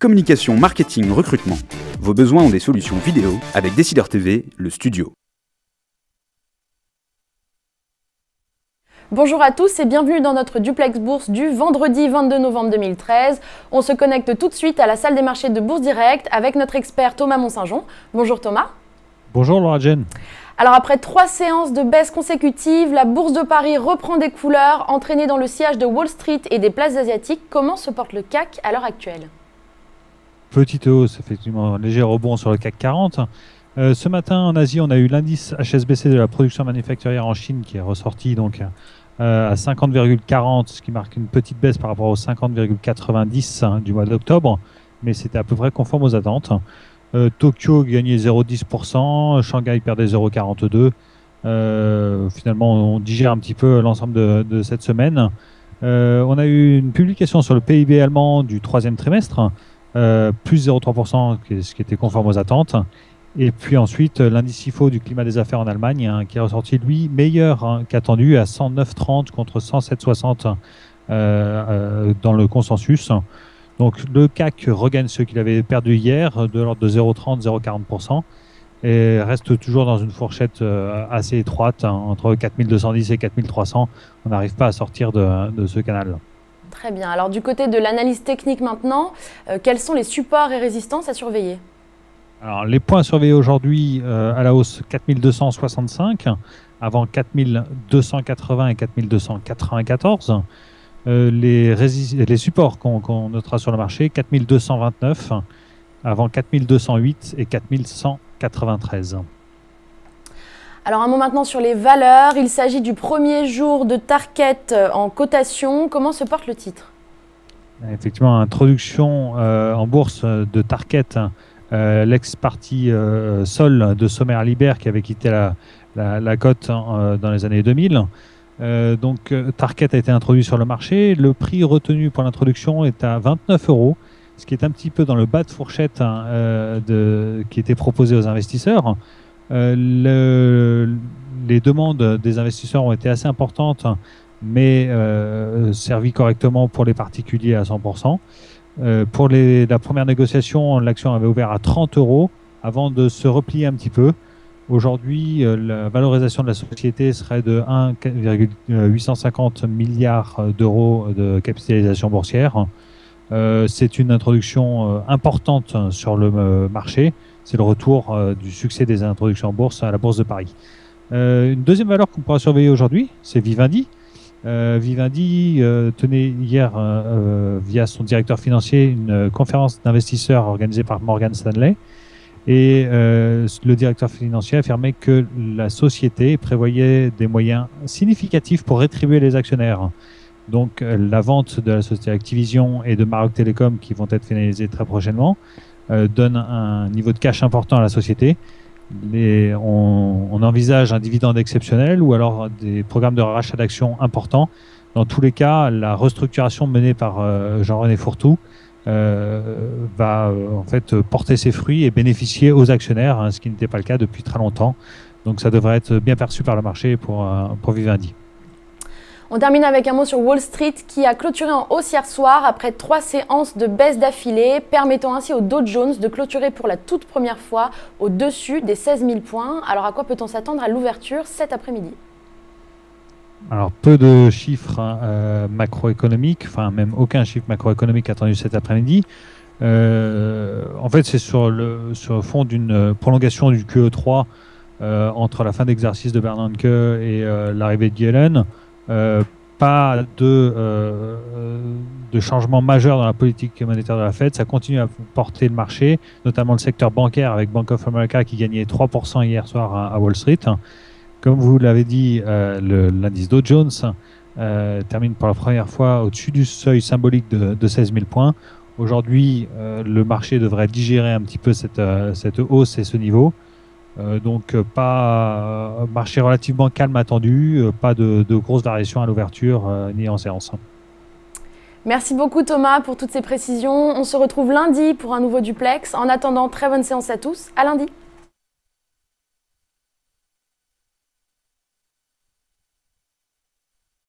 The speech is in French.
Communication, marketing, recrutement. Vos besoins ont des solutions vidéo avec Décideur TV, le studio. Bonjour à tous et bienvenue dans notre Duplex Bourse du vendredi 22 novembre 2013. On se connecte tout de suite à la salle des marchés de Bourse Direct avec notre expert Thomas Mont-Saint-Jean. Bonjour Thomas. Bonjour Laura Jane. Alors après 3 séances de baisse consécutives, la Bourse de Paris reprend des couleurs, entraînée dans le sillage de Wall Street et des places asiatiques. Comment se porte le CAC à l'heure actuelle? Petite hausse, effectivement, un léger rebond sur le CAC 40. Ce matin en Asie, on a eu l'indice HSBC de la production manufacturière en Chine qui est ressorti donc à 50,40, ce qui marque une petite baisse par rapport aux 50,90 du mois d'octobre, mais c'était à peu près conforme aux attentes. Tokyo gagnait 0,10%, Shanghai perdait 0,42%. Finalement, on digère un petit peu l'ensemble de cette semaine. On a eu une publication sur le PIB allemand du troisième trimestre, plus 0,3%, ce qui était conforme aux attentes. Et puis ensuite, l'indice IFO du climat des affaires en Allemagne, qui est ressorti, lui, meilleur qu'attendu, à 109,30 contre 107,60 dans le consensus. Donc le CAC regagne ce qu'il avait perdu hier, de l'ordre de 0,30, 0,40%, et reste toujours dans une fourchette assez étroite, entre 4210 et 4300. On n'arrive pas à sortir de ce canal. Très bien. Alors du côté de l'analyse technique maintenant, quels sont les supports et résistances à surveiller? Alors, les points surveillés aujourd'hui à la hausse 4265, avant 4280 et 4294. Les supports qu'on notera sur le marché, 4229, avant 4208 et 4193. Alors un mot maintenant sur les valeurs. Il s'agit du premier jour de Tarkett en cotation. Comment se porte le titre? Effectivement, introduction en bourse de Tarkett, l'ex-parti Sol de Sommer Libert qui avait quitté la cote dans les années 2000. Donc Tarkett a été introduit sur le marché. Le prix retenu pour l'introduction est à 29 €, ce qui est un petit peu dans le bas de fourchette qui était proposé aux investisseurs. Les demandes des investisseurs ont été assez importantes, mais servies correctement pour les particuliers à 100%. Pour la première négociation, l'action avait ouvert à 30 € avant de se replier un petit peu. Aujourd'hui, la valorisation de la société serait de 1,850 milliards d'euros de capitalisation boursière. C'est une introduction importante sur le marché. C'est le retour du succès des introductions en bourse à la Bourse de Paris. Une deuxième valeur qu'on pourra surveiller aujourd'hui, c'est Vivendi. Vivendi tenait hier, via son directeur financier, une conférence d'investisseurs organisée par Morgan Stanley. Et le directeur financier affirmait que la société prévoyait des moyens significatifs pour rétribuer les actionnaires. Donc la vente de la société Activision et de Maroc Telecom, qui vont être finalisées très prochainement, donne un niveau de cash important à la société. On envisage un dividende exceptionnel ou alors des programmes de rachat d'actions importants. Dans tous les cas, la restructuration menée par Jean-René Fourtou va en fait porter ses fruits et bénéficier aux actionnaires, ce qui n'était pas le cas depuis très longtemps. Donc ça devrait être bien perçu par le marché pour Vivendi. On termine avec un mot sur Wall Street qui a clôturé en hausse hier soir après 3 séances de baisse d'affilée, permettant ainsi au Dow Jones de clôturer pour la toute première fois au-dessus des 16 000 points. Alors à quoi peut-on s'attendre à l'ouverture cet après-midi? Alors peu de chiffres macroéconomiques, enfin même aucun chiffre macroéconomique attendu cet après-midi. En fait c'est sur le fond d'une prolongation du QE3 entre la fin d'exercice de Bernanke et l'arrivée de Yellen. Pas de changement majeur dans la politique monétaire de la Fed. Ça continue à porter le marché, notamment le secteur bancaire avec Bank of America qui gagnait 3% hier soir à Wall Street. Comme vous l'avez dit, l'indice Dow Jones termine pour la première fois au-dessus du seuil symbolique de 16 000 points. Aujourd'hui, le marché devrait digérer un petit peu cette hausse et ce niveau. Donc marché relativement calme attendu, pas de grosses variations à l'ouverture ni en séance. Merci beaucoup Thomas pour toutes ces précisions. On se retrouve lundi pour un nouveau duplex. En attendant, très bonne séance à tous. À lundi.